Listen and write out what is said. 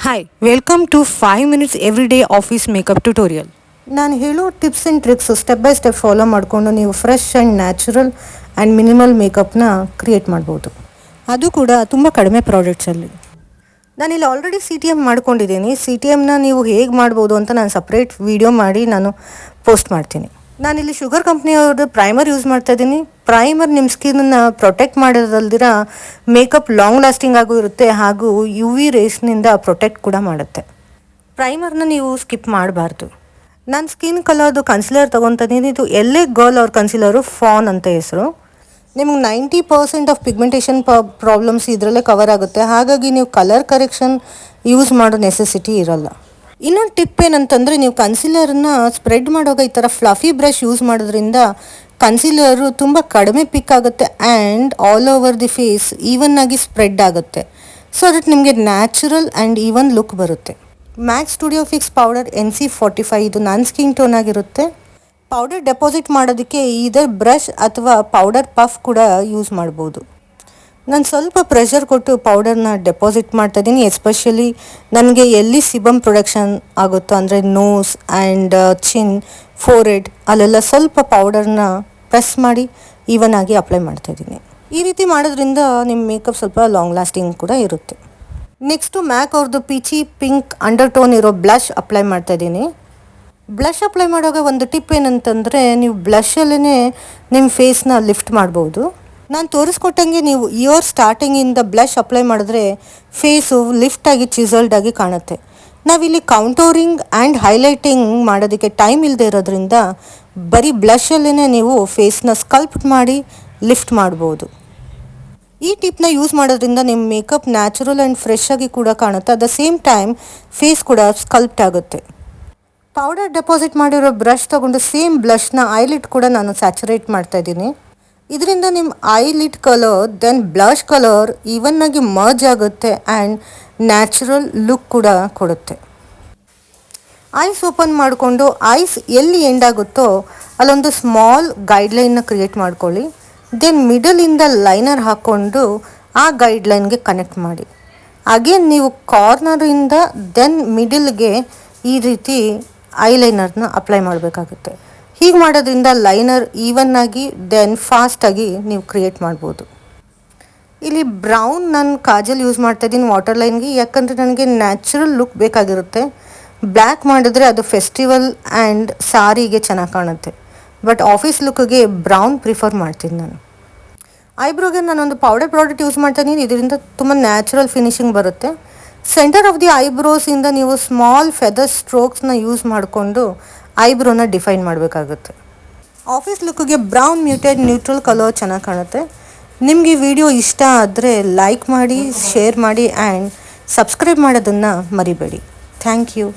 Hi, welcome to 5 minutes everyday office makeup tutorial. ನಾನು ಹೇಳೋ tips and tricks step by step follow ಮಾಡಿಕೊಂಡು ನೀವು fresh and natural and minimal ಮೇಕಪ್ನ create ಮಾಡ್ಬೋದು, ಅದು ಕೂಡ ತುಂಬ ಕಡಿಮೆ ಪ್ರಾಡಕ್ಟ್ಸಲ್ಲಿ. ನಾನಿಲ್ಲಿ ಆಲ್ರೆಡಿ CTM ಮಾಡ್ಕೊಂಡಿದ್ದೀನಿ. CTMನ ನೀವು ಹೇಗೆ ಮಾಡ್ಬೋದು ಅಂತ ನಾನು ಸಪ್ರೇಟ್ ವಿಡಿಯೋ ಮಾಡಿ ನಾನು ಪೋಸ್ಟ್ ಮಾಡ್ತೀನಿ. ನಾನಿಲ್ಲಿ ಶುಗರ್ ಕಂಪ್ನಿಯವ್ರದ್ದು ಪ್ರೈಮರ್ ಯೂಸ್ ಮಾಡ್ತಾಯಿದ್ದೀನಿ. ಪ್ರೈಮರ್ ನಿಮ್ಮ ಸ್ಕಿನ್ನ ಪ್ರೊಟೆಕ್ಟ್ ಮಾಡೋದಲ್ದಿರ ಮೇಕಪ್ ಲಾಂಗ್ ಲಾಸ್ಟಿಂಗ್ ಆಗೂ ಇರುತ್ತೆ ಹಾಗೂ UV ರೇಸ್ನಿಂದ ಪ್ರೊಟೆಕ್ಟ್ ಕೂಡ ಮಾಡುತ್ತೆ. ಪ್ರೈಮರ್ನ ನೀವು ಸ್ಕಿಪ್ ಮಾಡಬಾರ್ದು. ನಾನು ಸ್ಕಿನ್ ಕಲರ್ದು ಕನ್ಸಿಲರ್ ತೊಗೊತಿದ್ದೀನಿ. ಇದು LA ಗರ್ಲ್ ಅವ್ರ ಕನ್ಸಿಲರು, ಫಾನ್ ಅಂತ ಹೆಸರು. ನಿಮಗೆ 90% ಆಫ್ ಪಿಗ್ಮೆಂಟೇಷನ್ ಪ್ರಾಬ್ಲಮ್ಸ್ ಇದರಲ್ಲೇ ಕವರ್ ಆಗುತ್ತೆ. ಹಾಗಾಗಿ ನೀವು ಕಲರ್ ಕರೆಕ್ಷನ್ ಯೂಸ್ ಮಾಡೋ ನೆಸೆಸಿಟಿ ಇರಲ್ಲ. ಇನ್ನೊಂದು ಟಿಪ್ ಏನಂತಂದರೆ, ನೀವು ಕನ್ಸಿಲರ್ನ ಸ್ಪ್ರೆಡ್ ಮಾಡುವಾಗ ಈ ಥರ ಫ್ಲಫಿ ಬ್ರಷ್ ಯೂಸ್ ಮಾಡೋದ್ರಿಂದ ಕನ್ಸಿಲರು ತುಂಬ ಕಡಿಮೆ ಪಿಕ್ ಆಗುತ್ತೆ and all over the face even ಆಗಿ ಸ್ಪ್ರೆಡ್ ಆಗುತ್ತೆ. ಸೊ ಅದಕ್ಕೆ ನಿಮಗೆ ನ್ಯಾಚುರಲ್ ಆ್ಯಂಡ್ ಈವನ್ ಲುಕ್ ಬರುತ್ತೆ. ಮ್ಯಾಕ್ ಸ್ಟುಡಿಯೋ ಫಿಕ್ಸ್ ಪೌಡರ್ NC45 ಇದು ನನ್ನ ಸ್ಕಿನ್ ಟೋನ್ ಆಗಿರುತ್ತೆ. ಪೌಡರ್ ಡೆಪಾಸಿಟ್ ಮಾಡೋದಕ್ಕೆ ಇದರ ಬ್ರಷ್ ಅಥವಾ ಪೌಡರ್ ಪಫ್ ಕೂಡ ಯೂಸ್ ಮಾಡ್ಬೋದು. ನಾನು ಸ್ವಲ್ಪ ಪ್ರೆಷರ್ ಕೊಟ್ಟು ಪೌಡರ್ನ ಡೆಪಾಸಿಟ್ ಮಾಡ್ತಾಯಿದ್ದೀನಿ. ಎಸ್ಪೆಷಲಿ ನನಗೆ ಎಲ್ಲಿ ಸಿಬಮ್ ಪ್ರೊಡಕ್ಷನ್ ಆಗುತ್ತೋ ಅಂದರೆ ನೋಸ್ ಆ್ಯಂಡ್ ಚಿನ್, ಫೋರೆಡ್ ಅಲ್ಲೆಲ್ಲ ಸ್ವಲ್ಪ ಪೌಡರ್ನ ಪ್ರೆಸ್ ಮಾಡಿ ಈವನ್ ಆಗಿ ಅಪ್ಲೈ ಮಾಡ್ತಾಯಿದ್ದೀನಿ. ಈ ರೀತಿ ಮಾಡೋದ್ರಿಂದ ನಿಮ್ಮ ಮೇಕಪ್ ಸ್ವಲ್ಪ ಲಾಂಗ್ ಲಾಸ್ಟಿಂಗ್ ಕೂಡ ಇರುತ್ತೆ. ನೆಕ್ಸ್ಟು ಮ್ಯಾಕ್ ಅವ್ರದ್ದು ಪೀಚಿ ಪಿಂಕ್ ಅಂಡರ್ ಟೋನ್ ಇರೋ ಬ್ಲಷ್ ಅಪ್ಲೈ ಮಾಡ್ತಾಯಿದ್ದೀನಿ. ಬ್ಲಷ್ ಅಪ್ಲೈ ಮಾಡುವಾಗ ಒಂದು ಟಿಪ್ ಏನಂತಂದರೆ, ನೀವು ಬ್ಲಷಲ್ಲೇ ನಿಮ್ಮ ಫೇಸ್ನ ಲಿಫ್ಟ್ ಮಾಡ್ಬೋದು. ನಾನು ತೋರಿಸ್ಕೊಟ್ಟಂಗೆ ನೀವು ಇಯರ್ ಸ್ಟಾರ್ಟಿಂಗಿಂದ ಬ್ಲಷ್ ಅಪ್ಲೈ ಮಾಡಿದ್ರೆ ಫೇಸು ಲಿಫ್ಟಾಗಿ ಚಿಸಲ್ಡ್ ಆಗಿ ಕಾಣುತ್ತೆ. ನಾವಿಲ್ಲಿ ಕೌಂಟೋರಿಂಗ್ ಆ್ಯಂಡ್ ಹೈಲೈಟಿಂಗ್ ಮಾಡೋದಕ್ಕೆ ಟೈಮ್ ಇಲ್ಲದೆ ಇರೋದ್ರಿಂದ ಬರೀ ಬ್ಲಷಲ್ಲೇ ನೀವು ಫೇಸ್ನ ಸ್ಕಲ್ಪ್ಟ್ ಮಾಡಿ ಲಿಫ್ಟ್ ಮಾಡ್ಬೋದು. ಈ ಟಿಪ್ನ ಯೂಸ್ ಮಾಡೋದ್ರಿಂದ ನಿಮ್ಮ ಮೇಕಪ್ ನ್ಯಾಚುರಲ್ ಆ್ಯಂಡ್ ಫ್ರೆಶ್ ಆಗಿ ಕೂಡ ಕಾಣುತ್ತೆ. At the same time face ಕೂಡ ಸ್ಕಲ್ಪ್ಟ್ ಆಗುತ್ತೆ. ಪೌಡರ್ ಡೆಪಾಸಿಟ್ ಮಾಡಿರೋ ಬ್ರಷ್ ತೊಗೊಂಡು ಸೇಮ್ ಬ್ಲಷ್ನ ಐಲಿಡ್ ಕೂಡ ನಾನು ಸ್ಯಾಚುರೇಟ್ ಮಾಡ್ತಾಯಿದ್ದೀನಿ. ಇದರಿಂದ ನಿಮ್ಮ eyelid colour then blush colour even ಆಗಿ ಮರ್ಜ್ ಆಗುತ್ತೆ ಆ್ಯಂಡ್ ನ್ಯಾಚುರಲ್ ಲುಕ್ ಕೂಡ ಕೊಡುತ್ತೆ. ಐಸ್ ಓಪನ್ ಮಾಡಿಕೊಂಡು ಐಸ್ ಎಲ್ಲಿ ಎಂಡ್ ಆಗುತ್ತೋ ಅಲ್ಲೊಂದು ಸ್ಮಾಲ್ ಗೈಡ್ಲೈನ್ನ ಕ್ರಿಯೇಟ್ ಮಾಡ್ಕೊಳ್ಳಿ. ದೆನ್ ಮಿಡಲಿಂದ ಲೈನರ್ ಹಾಕ್ಕೊಂಡು ಆ ಗೈಡ್ಲೈನ್ಗೆ ಕನೆಕ್ಟ್ ಮಾಡಿ. ಅಗೇನ್ ನೀವು ಕಾರ್ನರಿಂದ ದೆನ್ ಮಿಡಲ್ಗೆ ಈ ರೀತಿ ಐಲೈನರ್ನ ಅಪ್ಲೈ ಮಾಡಬೇಕಾಗುತ್ತೆ. ಹೀಗೆ ಮಾಡೋದ್ರಿಂದ ಲೈನರ್ ಈವನ್ ಆಗಿ ದೆನ್ ಫಾಸ್ಟಾಗಿ ನೀವು ಕ್ರಿಯೇಟ್ ಮಾಡ್ಬೋದು. ಇಲ್ಲಿ ಬ್ರೌನ್ ನಾನು ಕಾಜಲ್ ಯೂಸ್ ಮಾಡ್ತಾಯಿದ್ದೀನಿ ವಾಟರ್ ಲೈನ್ಗೆ, ಯಾಕಂದರೆ ನನಗೆ ನ್ಯಾಚುರಲ್ ಲುಕ್ ಬೇಕಾಗಿರುತ್ತೆ. ಬ್ಲ್ಯಾಕ್ ಮಾಡಿದ್ರೆ ಅದು ಫೆಸ್ಟಿವಲ್ ಆ್ಯಂಡ್ ಸಾರಿಗೆ ಚೆನ್ನಾಗಿ ಕಾಣುತ್ತೆ. ಬಟ್ ಆಫೀಸ್ ಲುಕ್ಗೆ ಬ್ರೌನ್ ಪ್ರಿಫರ್ ಮಾಡ್ತೀನಿ ನಾನು. ಐಬ್ರೋಗೆ ನಾನೊಂದು ಪೌಡರ್ ಪ್ರಾಡಕ್ಟ್ ಯೂಸ್ ಮಾಡ್ತಾಯಿದ್ದೀನಿ. ಇದರಿಂದ ತುಂಬ ನ್ಯಾಚುರಲ್ ಫಿನಿಶಿಂಗ್ ಬರುತ್ತೆ. ಸೆಂಟರ್ ಆಫ್ ದಿ ಐಬ್ರೋಸಿಂದ ನೀವು ಸ್ಮಾಲ್ ಫೆದರ್ ಸ್ಟ್ರೋಕ್ಸ್ನ ಯೂಸ್ ಮಾಡಿಕೊಂಡು ಐಬ್ರೋನ ಡಿಫೈನ್ ಮಾಡಬೇಕಾಗುತ್ತೆ. ಆಫೀಸ್ ಲುಕ್ಗೆ ಬ್ರೌನ್ ಮ್ಯೂಟೆಡ್ ನ್ಯೂಟ್ರಲ್ ಕಲರ್ ಚೆನ್ನಾಗಿ ಕಾಣುತ್ತೆ. ನಿಮಗೆ ವಿಡಿಯೋ ಇಷ್ಟ ಆದರೆ ಲೈಕ್ ಮಾಡಿ, ಶೇರ್ ಮಾಡಿ ಆ್ಯಂಡ್ ಸಬ್ಸ್ಕ್ರೈಬ್ ಮಾಡೋದನ್ನು ಮರಿಬೇಡಿ. Thank you.